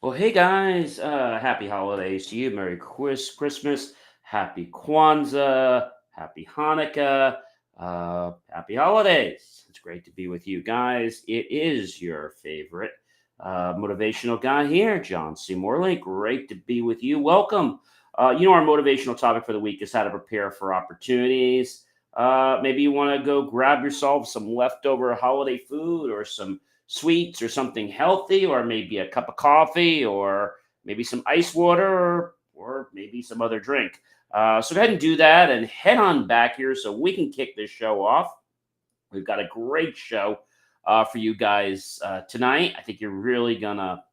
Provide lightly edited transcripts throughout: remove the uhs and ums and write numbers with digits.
Well, hey guys, happy holidays to you. Merry Christmas, happy Kwanzaa, happy Hanukkah, happy holidays. It's great to be with you guys. It is your favorite motivational guy here, John C. Morley. Great to be with you. Welcome. Our motivational topic for the week is how to prepare for opportunities. Maybe you want to go grab yourself some leftover holiday food or some sweets or something healthy, or maybe a cup of coffee, or maybe some ice water, or maybe some other drink. So go ahead and do that and head on back here so we can kick this show off. We've got a great show for you guys tonight. I think you're really going to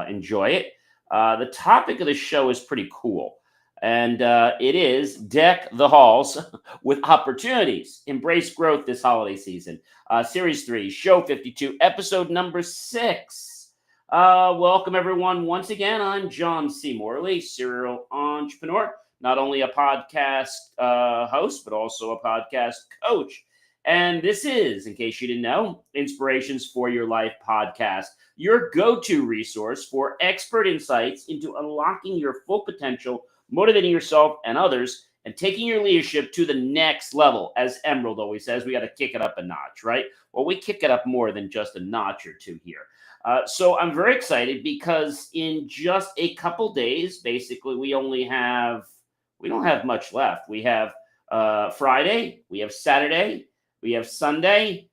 enjoy it. The topic of the show is pretty cool. And it is Deck the Halls with Opportunities. Embrace growth this holiday season. Series 3, Show 52, episode number 6. Welcome, everyone. Once again, I'm John C. Morley, serial entrepreneur, not only a podcast host, but also a podcast coach. And this is, in case you didn't know, Inspirations for Your Life podcast, your go-to resource for expert insights into unlocking your full potential, motivating yourself and others, and taking your leadership to the next level. As Emerald always says, we got to kick it up a notch, right? Well, we kick it up more than just a notch or two here. So I'm very excited because in just a couple days, basically, we don't have much left. We have Friday, we have Saturday, we have Sunday,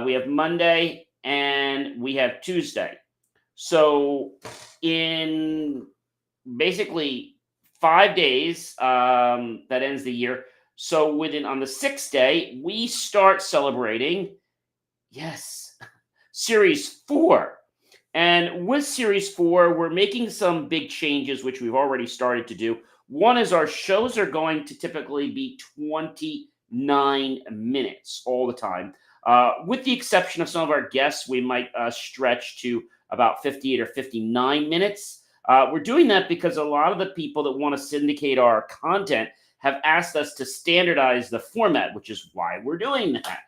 we have Monday, and we have Tuesday. So in basically 5 days, that ends the year. So on the sixth day, we start celebrating, yes, Series 4. And with Series 4, we're making some big changes, which we've already started to do. One is our shows are going to typically be 29 minutes all the time. With the exception of some of our guests, we might stretch to about 58 or 59 minutes. We're doing that because a lot of the people that want to syndicate our content have asked us to standardize the format, which is why we're doing that.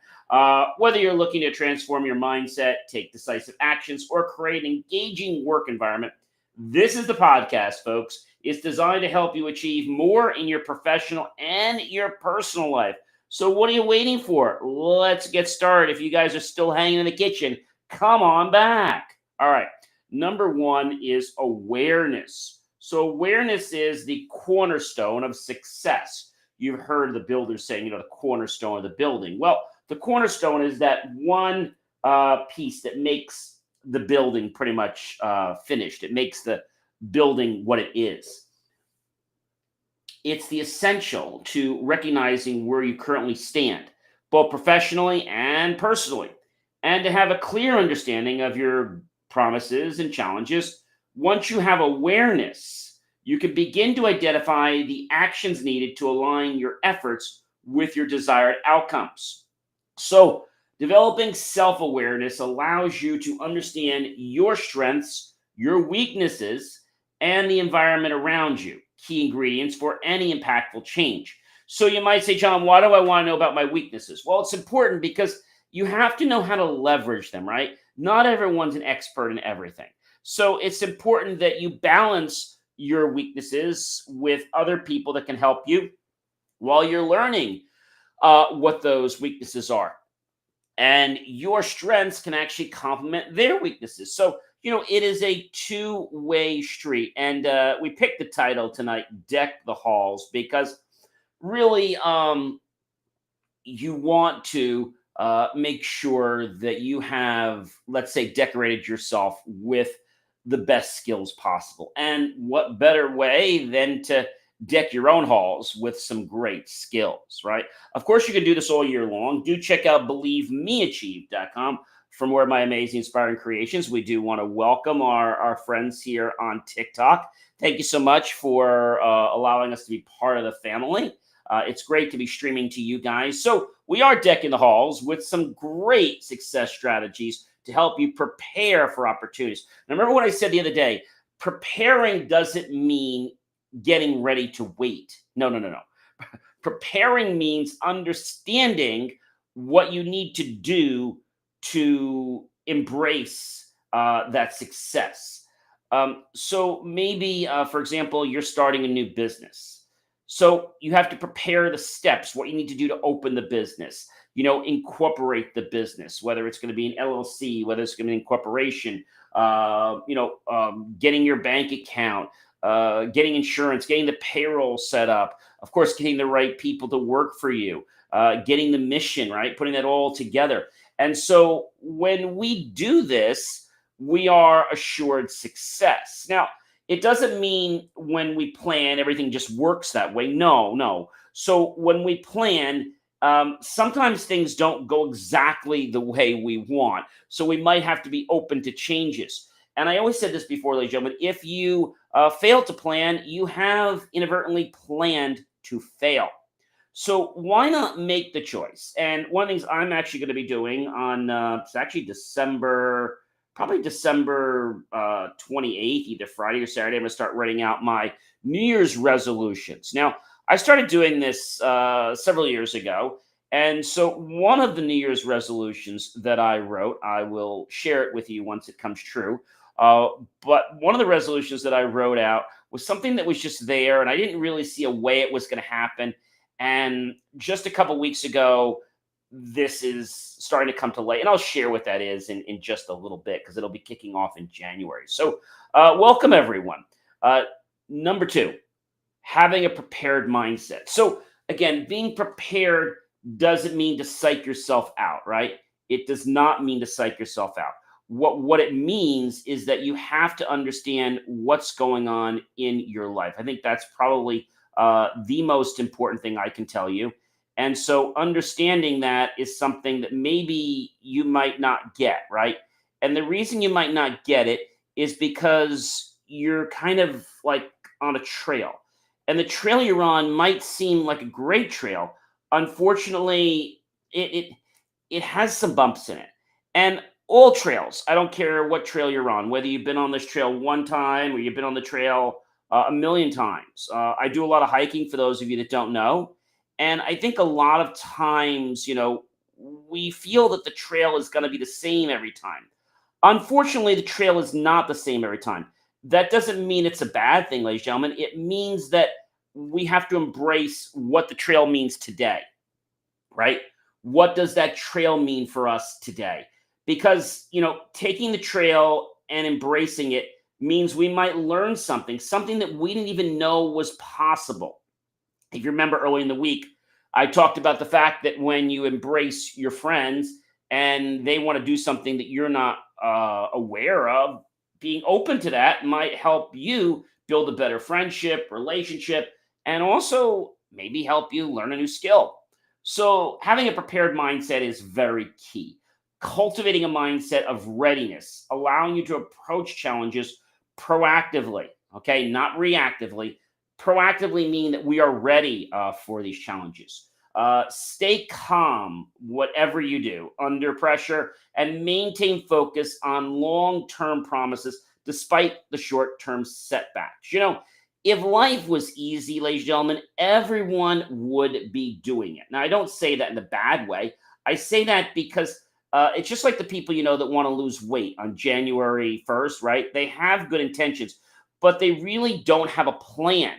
Whether you're looking to transform your mindset, take decisive actions, or create an engaging work environment, this is the podcast, folks. It's designed to help you achieve more in your professional and your personal life. So what are you waiting for? Let's get started. If you guys are still hanging in the kitchen, come on back. All right. Number one is awareness. So awareness is the cornerstone of success. You've heard the builders saying, the cornerstone of the building. Well, the cornerstone is that one piece that makes the building pretty much finished. It makes the building what it is. It's the essential to recognizing where you currently stand, both professionally and personally, and to have a clear understanding of your promises and challenges. Once you have awareness, you can begin to identify the actions needed to align your efforts with your desired outcomes. So, developing self awareness allows you to understand your strengths, your weaknesses, and the environment around you, key ingredients for any impactful change. So, you might say, John, why do I want to know about my weaknesses? Well, it's important because you have to know how to leverage them, right? Not everyone's an expert in everything. So, it's important that you balance your weaknesses with other people that can help you while you're learning what those weaknesses are. And your strengths can actually complement their weaknesses. So, it is a two-way street. And we picked the title tonight, Deck the Halls, because really you want to make sure that you have, let's say, decorated yourself with the best skills possible. And what better way than to deck your own halls with some great skills, right? Of course, you can do this all year long. Do check out believemeachieve.com for more of my amazing, inspiring creations. We do want to welcome our friends here on TikTok. Thank you so much for allowing us to be part of the family. It's great to be streaming to you guys. So we are decking the halls with some great success strategies to help you prepare for opportunities. Now, remember what I said the other day, preparing doesn't mean getting ready to wait. No. Preparing means understanding what you need to do to embrace that success. So maybe, for example, you're starting a new business. So you have to prepare the steps, what you need to do to open the business, incorporate the business, whether it's going to be an LLC, whether it's going to be an incorporation, getting your bank account, getting insurance, getting the payroll set up, of course, getting the right people to work for you, getting the mission, right? Putting that all together. And so when we do this, we are assured success. Now, it doesn't mean when we plan everything just works that way. No, no. So when we plan, sometimes things don't go exactly the way we want. So we might have to be open to changes. And I always said this before, ladies and gentlemen, if you fail to plan, you have inadvertently planned to fail. So why not make the choice? And one of the things I'm actually going to be doing on it's actually probably December 28th, either Friday or Saturday. I'm going to start writing out my New Year's resolutions. Now, I started doing this several years ago. And so one of the New Year's resolutions that I wrote, I will share it with you once it comes true. Uh, but one of the resolutions that I wrote out was something that was just there, and I didn't really see a way it was going to happen. And just a couple weeks ago, this is starting to come to light. And I'll share what that is in just a little bit because it'll be kicking off in January. So, welcome everyone. Uh, Number two, having a prepared mindset. So, again, being prepared doesn't mean to psych yourself out, right? It does not mean to psych yourself out. What it means is that you have to understand what's going on in your life. I think that's probably the most important thing I can tell you. And so understanding that is something that maybe you might not get, right? And the reason you might not get it is because you're kind of like on a trail. And the trail you're on might seem like a great trail. Unfortunately, it has some bumps in it. And all trails, I don't care what trail you're on, whether you've been on this trail one time or you've been on the trail a million times. I do a lot of hiking for those of you that don't know. And I think a lot of times, we feel that the trail is going to be the same every time. Unfortunately, the trail is not the same every time. That doesn't mean it's a bad thing, ladies and gentlemen. It means that we have to embrace what the trail means today, right? What does that trail mean for us today? Because, taking the trail and embracing it means we might learn something that we didn't even know was possible. If you remember early in the week, I talked about the fact that when you embrace your friends and they want to do something that you're not aware of, being open to that might help you build a better friendship, relationship, and also maybe help you learn a new skill. So, having a prepared mindset is very key. Cultivating a mindset of readiness, allowing you to approach challenges proactively, okay, not reactively. Proactively mean that we are ready for these challenges. Stay calm, whatever you do, under pressure, and maintain focus on long term promises despite the short term setbacks. If life was easy, ladies and gentlemen, everyone would be doing it. Now, I don't say that in a bad way. I say that because it's just like the people, that want to lose weight on January 1st, right? They have good intentions, but they really don't have a plan.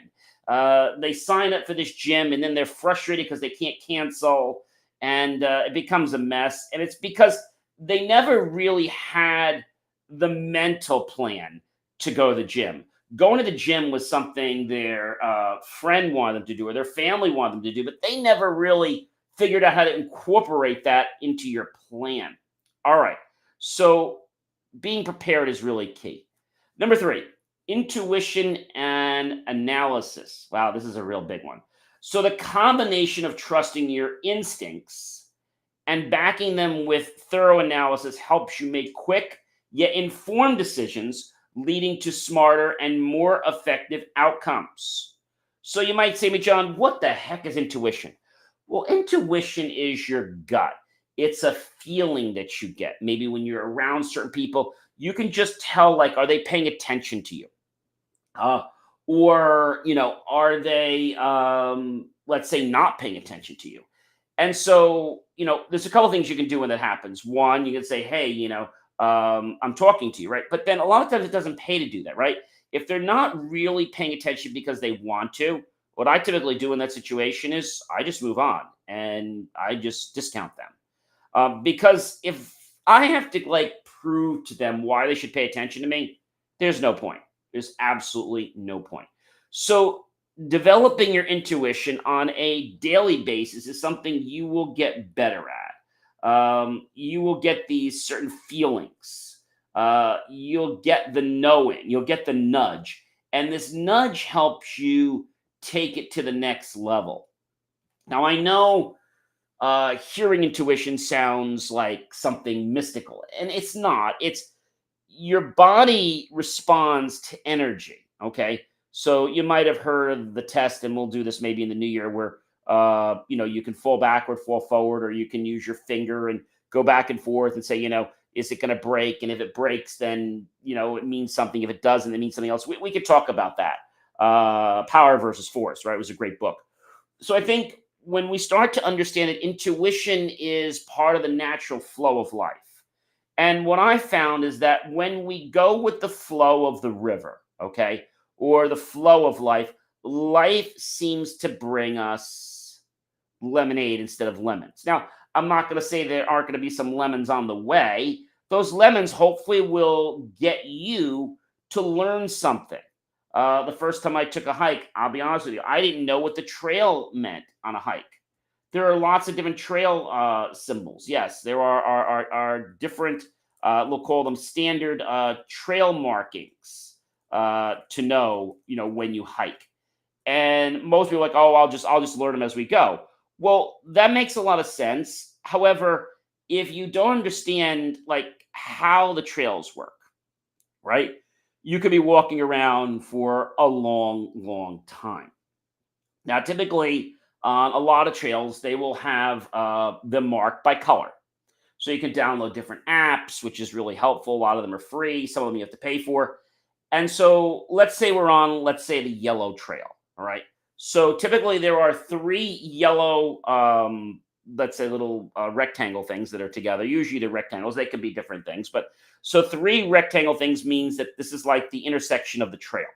They sign up for this gym and then they're frustrated because they can't cancel, and it becomes a mess. And it's because they never really had the mental plan to go to the gym. Going to the gym was something their friend wanted them to do or their family wanted them to do, but they never really figured out how to incorporate that into your plan. All right. So being prepared is really key. Number three, intuition and analysis. Wow, this is a real big one. So the combination of trusting your instincts and backing them with thorough analysis helps you make quick yet informed decisions, leading to smarter and more effective outcomes. So you might say to me, John, what the heck is intuition? Well, intuition is your gut. It's a feeling that you get. Maybe when you're around certain people, you can just tell, like, are they paying attention to you? Uh, or, are they, let's say, not paying attention to you? And so, there's a couple things you can do when that happens. One, you can say, hey, I'm talking to you, right? But then a lot of times it doesn't pay to do that, right? If they're not really paying attention because they want to, what I typically do in that situation is I just move on and I just discount them. Because if I have to like prove to them why they should pay attention to me, there's no point. There's absolutely no point. So, developing your intuition on a daily basis is something you will get better at. You will get these certain feelings. You'll get the knowing, you'll get the nudge. And this nudge helps you take it to the next level. Now, I know hearing intuition sounds like something mystical, and it's not. It's your body responds to energy. Okay, so you might have heard of the test, and we'll do this maybe in the new year, where you can fall backward, fall forward, or you can use your finger and go back and forth and say, is it going to break? And if it breaks, then it means something. If it doesn't, it means something else. We could talk about that. Power versus force, right? It was a great book. So I think when we start to understand that intuition is part of the natural flow of life. And what I found is that when we go with the flow of the river, okay, or the flow of life, life seems to bring us lemonade instead of lemons. Now, I'm not going to say there aren't going to be some lemons on the way. Those lemons hopefully will get you to learn something. The first time I took a hike, I'll be honest with you, I didn't know what the trail meant on a hike. There are lots of different trail symbols. Yes, there are different. We'll call them standard trail markings to know, when you hike. And most people are like, oh, I'll just learn them as we go. Well, that makes a lot of sense. However, if you don't understand like how the trails work, right? You could be walking around for a long, long time. Now, typically, on a lot of trails, they will have them marked by color. So you can download different apps, which is really helpful. A lot of them are free. Some of them you have to pay for. And so let's say we're on, let's say, the yellow trail. All right. So typically there are three yellow, let's say, little rectangle things that are together. Usually they're rectangles. They can be different things. But so three rectangle things means that this is like the intersection of the trail.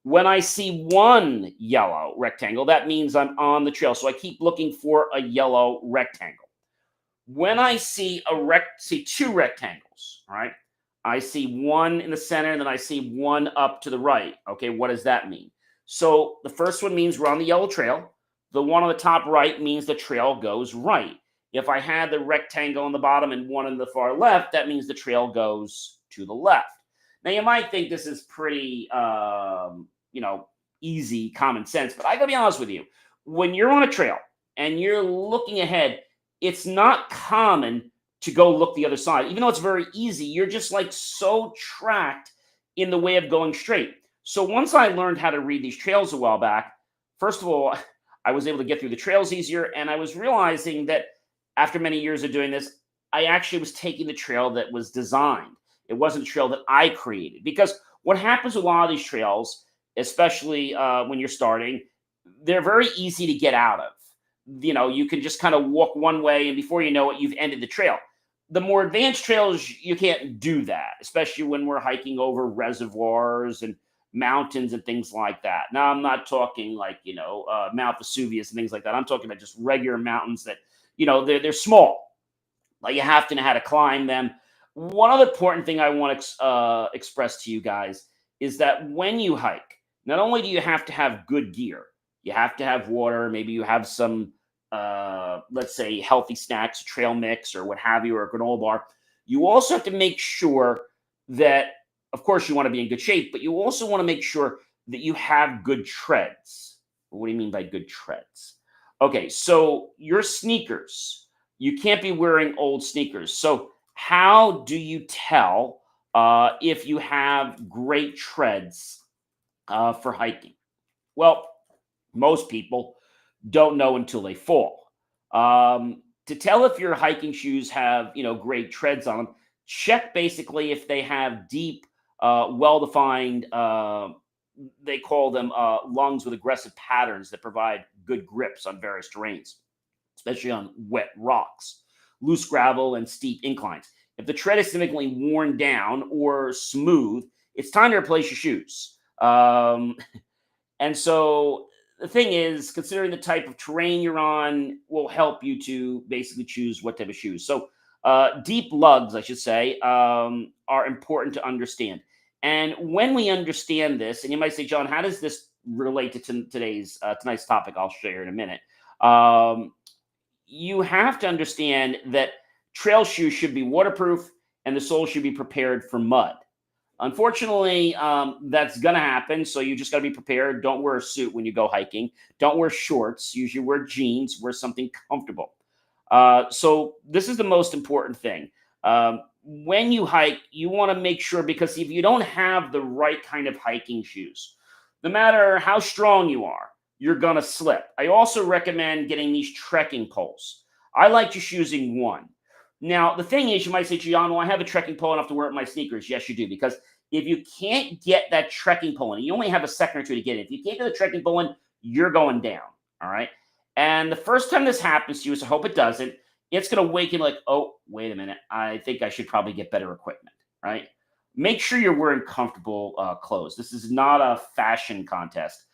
When I see one yellow rectangle, that means I'm on the trail. So I keep looking for a yellow rectangle. When I see see two rectangles, all right? I see one in the center, and then I see one up to the right. Okay, what does that mean? So the first one means we're on the yellow trail. The one on the top right means the trail goes right. If I had the rectangle on the bottom and one on the far left, that means the trail goes to the left. Now you might think this is pretty, easy, common sense, but I gotta be honest with you. When you're on a trail and you're looking ahead, it's not common to go look the other side. Even though it's very easy, you're just like so tracked in the way of going straight. So once I learned how to read these trails a while back, first of all, I was able to get through the trails easier. And I was realizing that after many years of doing this, I actually was taking the trail that was designed. It wasn't a trail that I created. Because what happens with a lot of these trails, especially when you're starting, they're very easy to get out of. You can just kind of walk one way, and before you know it, you've ended the trail. The more advanced trails, you can't do that, especially when we're hiking over reservoirs and mountains and things like that. Now, I'm not talking like, Mount Vesuvius and things like that. I'm talking about just regular mountains that, they're small. Like you have to know how to climb them. One other important thing I want to express to you guys is that when you hike, not only do you have to have good gear, you have to have water. Maybe you have some, let's say, healthy snacks, trail mix, or what have you, or a granola bar. You also have to make sure that, of course, you want to be in good shape, but you also want to make sure that you have good treads. What do you mean by good treads? Okay, so your sneakers, you can't be wearing old sneakers. So how do you tell if you have great treads for hiking? Well, most people don't know until they fall. To tell if your hiking shoes have, great treads on them, check basically if they have deep, well-defined, they call them lungs with aggressive patterns that provide good grips on various terrains, especially on wet rocks, loose gravel, and steep inclines. If the tread is significantly worn down or smooth, it's time to replace your shoes. And so the thing is, considering the type of terrain you're on will help you to basically choose what type of shoes. So deep lugs, I should say, are important to understand. And when we understand this, and you might say, John, how does this relate to today's tonight's topic? I'll share in a minute. You have to understand that trail shoes should be waterproof and the sole should be prepared for mud. Unfortunately, that's going to happen. So you just got to be prepared. Don't wear a suit when you go hiking. Don't wear shorts. Usually wear jeans. Wear something comfortable. So this is the most important thing. When you hike, you want to make sure, because if you don't have the right kind of hiking shoes, no matter how strong you are, you're going to slip. I also recommend getting these trekking poles. I like just using one. Now, the thing is, you might say, John, well, I have a trekking pole enough to wear it in my sneakers. Yes, you do. Because if you can't get that trekking pole in, you only have a second or two to get it. If you can't get the trekking pole in, you're going down. All right. And the first time this happens to you, so I hope it doesn't, it's going to wake you like, oh, wait a minute. I think I should probably get better equipment. Right. Make sure you're wearing comfortable clothes. This is not a fashion contest.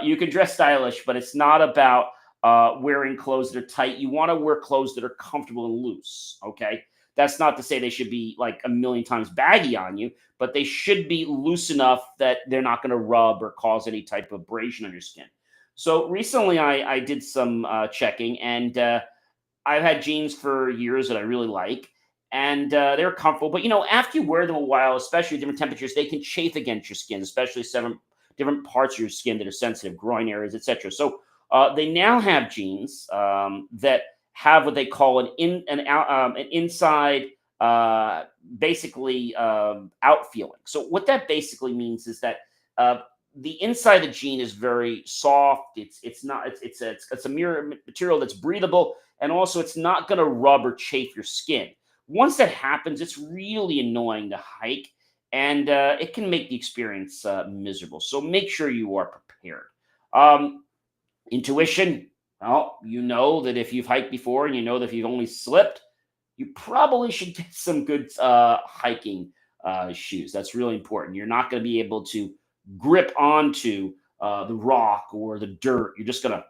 You can dress stylish, but it's not about wearing clothes that are tight. You want to wear clothes that are comfortable and loose. Okay. That's not to say they should be like a million times baggy on you, but they should be loose enough that they're not going to rub or cause any type of abrasion on your skin. So recently I did some checking, and I've had jeans for years that I really like, and they're comfortable. But after you wear them a while, especially at different temperatures, they can chafe against your skin, especially some different parts of your skin that are sensitive, groin areas, etc. So they now have jeans that have what they call an inside, basically out feeling. So what that basically means is that the inside of the jean is very soft. It's a mirror material that's breathable, and also it's not going to rub or chafe your skin. Once that happens, it's really annoying to hike, and it can make the experience miserable. So make sure you are prepared. Intuition. Well, you know that if you've hiked before, and you know that if you've only slipped, you probably should get some good hiking shoes. That's really important. You're not going to be able to grip onto the rock or the dirt. You're just going to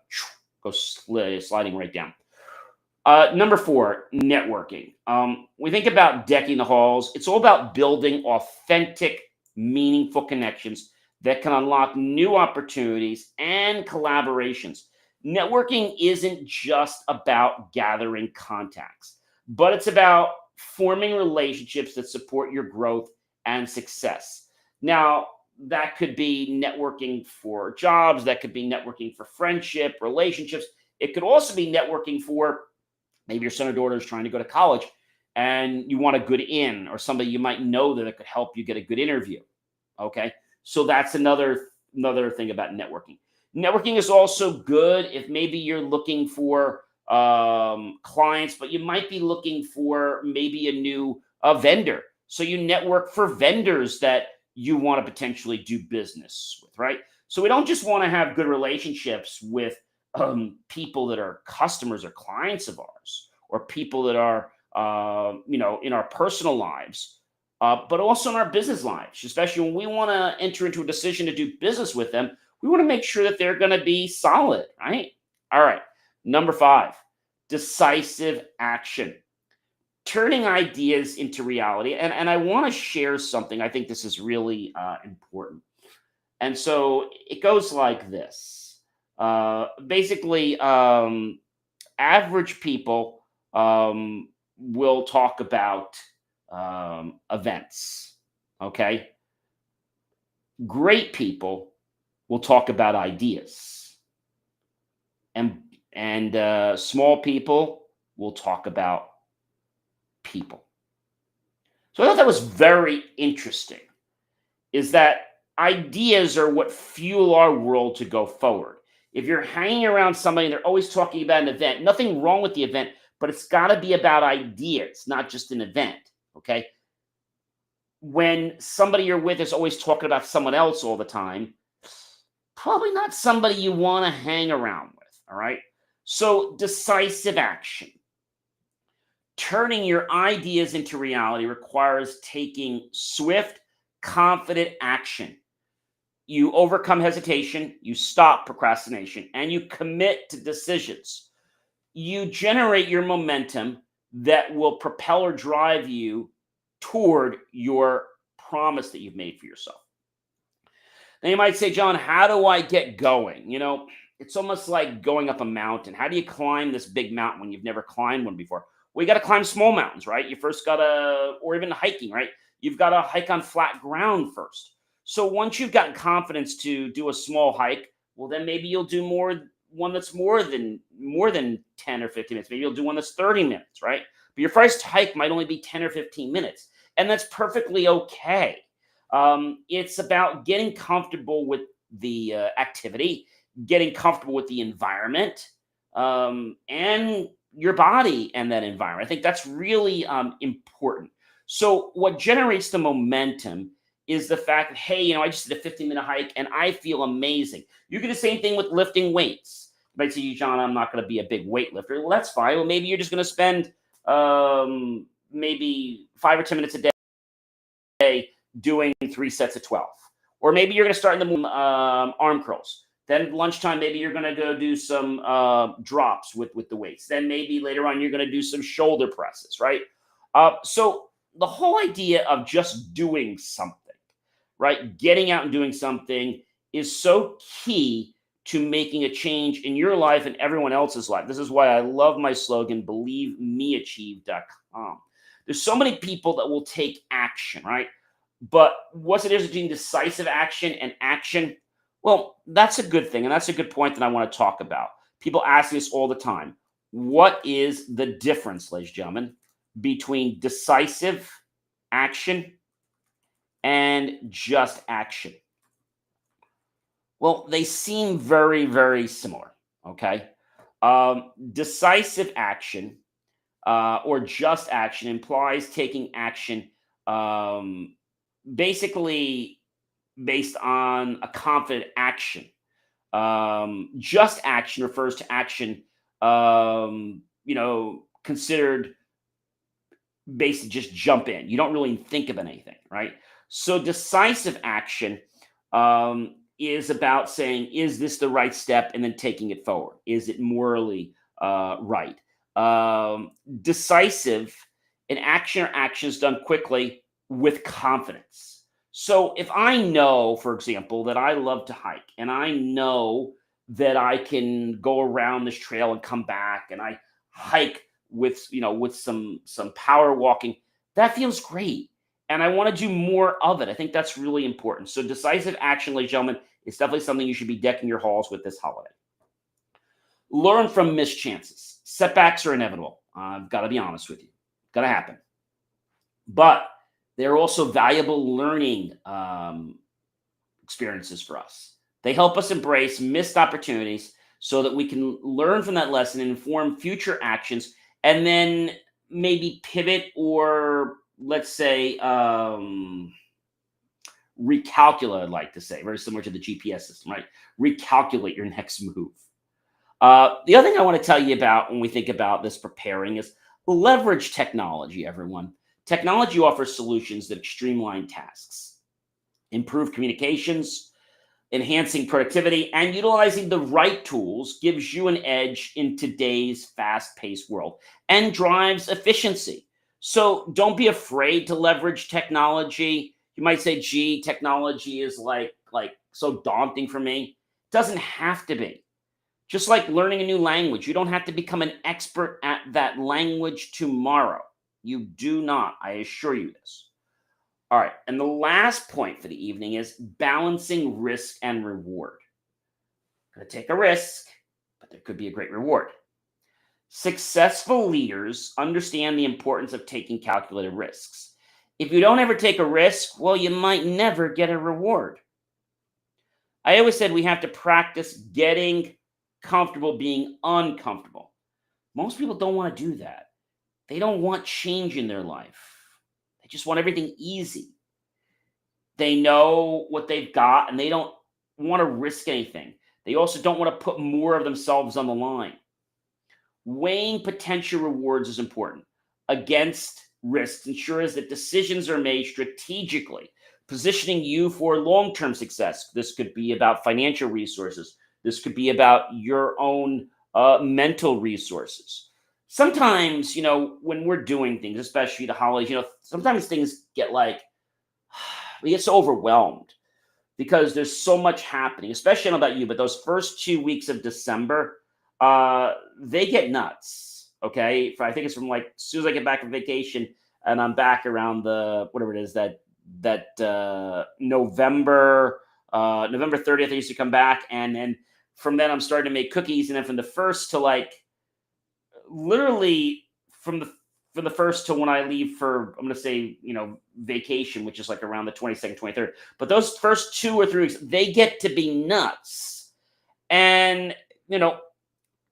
go sliding right down. Number 4, networking. We think about decking the halls. It's all about building authentic, meaningful connections that can unlock new opportunities and collaborations. Networking isn't just about gathering contacts, but it's about forming relationships that support your growth and success. Now, that could be networking for jobs, that could be networking for friendship, relationships. It could also be networking for maybe your son or daughter is trying to go to college and you want a good in, or somebody you might know that could help you get a good interview. Okay. So that's another thing about networking. Networking is also good if maybe you're looking for clients, but you might be looking for maybe a new vendor. So you network for vendors that you want to potentially do business with, right? So we don't just want to have good relationships with people that are customers or clients of ours, or people that are in our personal lives, but also in our business lives, especially when we want to enter into a decision to do business with them. We want to make sure that they're going to be solid, right? All right. Number 5, decisive action. Turning ideas into reality. And I want to share something. I think this is really important. And so it goes like this. Basically, average people will talk about events. Okay. Great people will talk about ideas, and small people will talk about people. So I thought that was very interesting. Is that ideas are what fuel our world to go forward. If you're hanging around somebody and they're always talking about an event, nothing wrong with the event, but it's got to be about ideas, not just an event. Okay. When somebody you're with is always talking about someone else all the time, probably not somebody you want to hang around with. All right. So decisive action. Turning your ideas into reality requires taking swift, confident action. You overcome hesitation, you stop procrastination, and you commit to decisions. You generate your momentum that will propel or drive you toward your promise that you've made for yourself. Now you might say, John, how do I get going? It's almost like going up a mountain. How do you climb this big mountain when you've never climbed one before? Well, you got to climb small mountains, right? You first got to, or even hiking, right? You've got to hike on flat ground first. So once you've gotten confidence to do a small hike, well, then maybe you'll do one that's more than 10 or 15 minutes. Maybe you'll do one that's 30 minutes, right? But your first hike might only be 10 or 15 minutes, and that's perfectly okay. It's about getting comfortable with the activity, getting comfortable with the environment, and your body and that environment. I think that's really important. So, what generates the momentum is the fact that, hey, I just did a 15-minute hike and I feel amazing. You can do the same thing with lifting weights. You might say, John, I'm not going to be a big weightlifter. Well, that's fine. Well, maybe you're just going to spend maybe 5 or 10 minutes a day doing 3 sets of 12. Or maybe you're going to start in the morning, arm curls. Then lunchtime, maybe you're going to go do some drops with the weights. Then maybe later on, you're going to do some shoulder presses, right? So the whole idea of just doing something, right? Getting out and doing something is so key to making a change in your life and everyone else's life. This is why I love my slogan, believemeachieve.com. There's so many people that will take action, right? But what's the difference between decisive action and action? Well, that's a good thing. And that's a good point that I want to talk about. People ask this all the time. What is the difference, ladies and gentlemen, between decisive action and just action? Well, they seem very, very similar. Okay. Decisive action or just action implies taking action basically based on a confident action. Just action refers to action, considered basically just jump in. You don't really think of anything, right? So decisive action is about saying, is this the right step? And then taking it forward. Is it morally right? Decisive, an action or actions done quickly with confidence. So if I know, for example, that I love to hike and I know that I can go around this trail and come back and I hike with some power walking, that feels great. And I want to do more of it. I think that's really important. So decisive action, ladies and gentlemen, is definitely something you should be decking your halls with this holiday. Learn from missed chances. Setbacks are inevitable. I've got to be honest with you. Got to happen. But they're also valuable learning experiences for us. They help us embrace missed opportunities so that we can learn from that lesson and inform future actions, and then maybe pivot or, let's say, recalculate, I'd like to say, very similar to the GPS system, right? Recalculate your next move. The other thing I want to tell you about when we think about this preparing is leverage technology, everyone. Technology offers solutions that streamline tasks, improve communications, enhancing productivity, and utilizing the right tools gives you an edge in today's fast-paced world and drives efficiency. So don't be afraid to leverage technology. You might say, gee, technology is like so daunting for me. It doesn't have to be. Just like learning a new language, you don't have to become an expert at that language tomorrow. You do not. I assure you this. All right. And the last point for the evening is balancing risk and reward. Going to take a risk, but there could be a great reward. Successful leaders understand the importance of taking calculated risks. If you don't ever take a risk, well, you might never get a reward. I always said we have to practice getting comfortable being uncomfortable. Most people don't want to do that. They don't want change in their life. They just want everything easy. They know what they've got and they don't want to risk anything. They also don't want to put more of themselves on the line. Weighing potential rewards is important. against risks ensures that decisions are made strategically, positioning you for long term success. This could be about financial resources, this could be about your own mental resources. Sometimes, when we're doing things, especially the holidays, sometimes things get like, we get so overwhelmed because there's so much happening, especially, I don't know about you, but those first 2 weeks of December, they get nuts. Okay. I think it's from like, as soon as I get back from vacation and I'm back around the, whatever it is, November 30th, I used to come back. And then from then I'm starting to make cookies. And then from the first to like, literally from the first to when I leave for, I'm going to say, vacation, which is like around the 22nd, 23rd. But those first 2 or 3 weeks, they get to be nuts. And,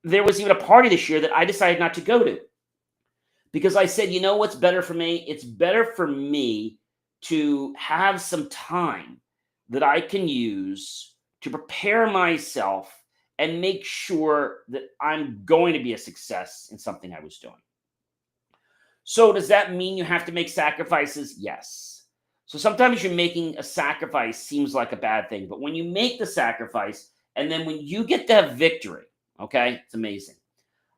there was even a party this year that I decided not to go to because I said, what's better for me? It's better for me to have some time that I can use to prepare myself and make sure that I'm going to be a success in something I was doing. So does that mean you have to make sacrifices? Yes. So sometimes you're making a sacrifice seems like a bad thing, but when you make the sacrifice and then when you get that victory, okay, it's amazing.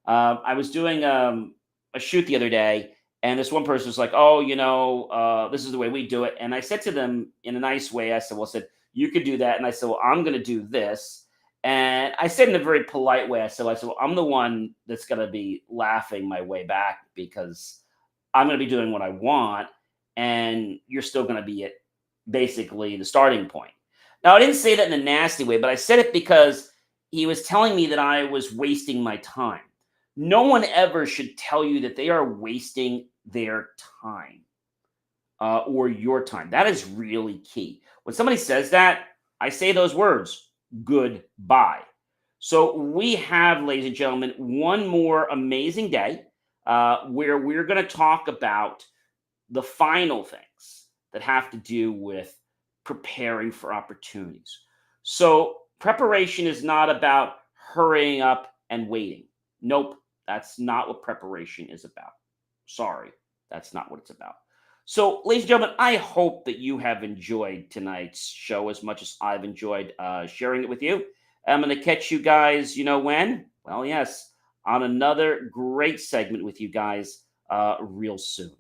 I was doing a shoot the other day, and this one person was like, "Oh, this is the way we do it." And I said to them in a nice way, I said, "Well, you could do that," and I said, "Well, I'm going to do this." And I said in a very polite way, I said, "Well, I'm the one that's going to be laughing my way back because I'm going to be doing what I want, and you're still going to be at basically the starting point." Now, I didn't say that in a nasty way, but I said it because he was telling me that I was wasting my time. No one ever should tell you that they are wasting their time or your time. That is really key. When somebody says that, I say those words, goodbye. So we have, ladies and gentlemen, one more amazing day where we're going to talk about the final things that have to do with preparing for opportunities. So preparation is not about hurrying up and waiting. Nope, that's not what preparation is about. Sorry, that's not what it's about. So, ladies and gentlemen, I hope that you have enjoyed tonight's show as much as I've enjoyed sharing it with you. I'm going to catch you guys, when? Well, yes, on another great segment with you guys real soon.